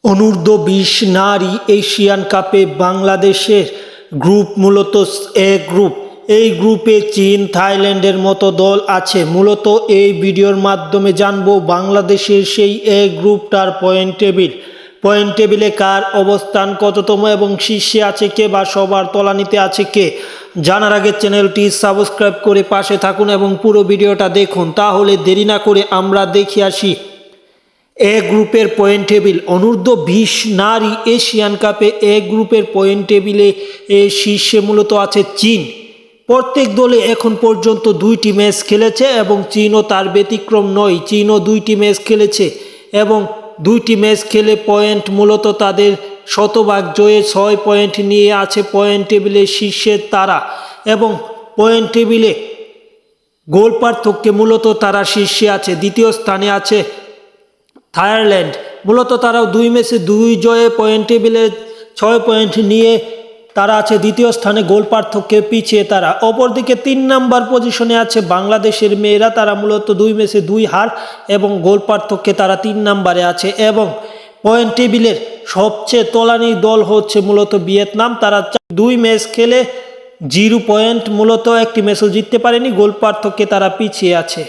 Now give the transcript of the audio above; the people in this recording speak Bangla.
অনূর্ধ্ব-20 নারী এশিয়ান কাপে বাংলাদেশের গ্রুপ মূলত এ গ্রুপ। এই গ্রুপে চীন, থাইল্যান্ডের মতো দল আছে। মূলত এই ভিডিওর মাধ্যমে জানবো বাংলাদেশের সেই এ গ্রুপটার পয়েন্ট টেবিলে কার অবস্থান কততম এবং শীর্ষে আছে কে বা সবার তলানিতে আছে কে। জানার আগে চ্যানেলটি সাবস্ক্রাইব করে পাশে থাকুন এবং পুরো ভিডিওটা দেখুন। তাহলে দেরি না করে আমরা দেখে আসি এ গ্রুপের পয়েন্ট টেবিল। অনূর্ধ্ব-20 নারী এশিয়ান কাপে এ গ্রুপের পয়েন্ট টেবিলে শীর্ষে মূলত আছে চীন। প্রত্যেক দলে এখন পর্যন্ত 2টি ম্যাচ খেলেছে এবং চীনও তার ব্যতিক্রম নয়। চীনও 2টি ম্যাচ খেলেছে এবং 2টি ম্যাচ খেলে পয়েন্ট মূলত তাদের শতভাগ জয়ে 6 পয়েন্ট নিয়ে আছে পয়েন্ট টেবিলের শীর্ষে তারা, এবং পয়েন্ট টেবিলে গোল পার্থক্যে মূলত তারা শীর্ষে আছে। দ্বিতীয় স্থানে আছে থাইল্যান্ড। মূলত তারাও 2 ম্যাচে 2 জয়ে পয়েন্ট টেবিলে 6 পয়েন্ট নিয়ে তারা আছে দ্বিতীয় স্থানে, গোল পার্থক্যে পিছিয়ে তারা। অপরদিকে 3 নাম্বার পজিশনে আছে বাংলাদেশের মেয়েরা। তারা মূলত 2 ম্যাচে 2 হার এবং গোল পার্থক্যে তারা 3 নম্বরে আছে। এবং পয়েন্ট টেবিলের সবচেয়ে তলানি দল হচ্ছে মূলত ভিয়েতনাম। তারা 2 ম্যাচ খেলে 0 পয়েন্ট, মূলত একটি ম্যাচও জিততে পারেনি, গোল পার্থক্যে তারা পিছিয়ে আছে।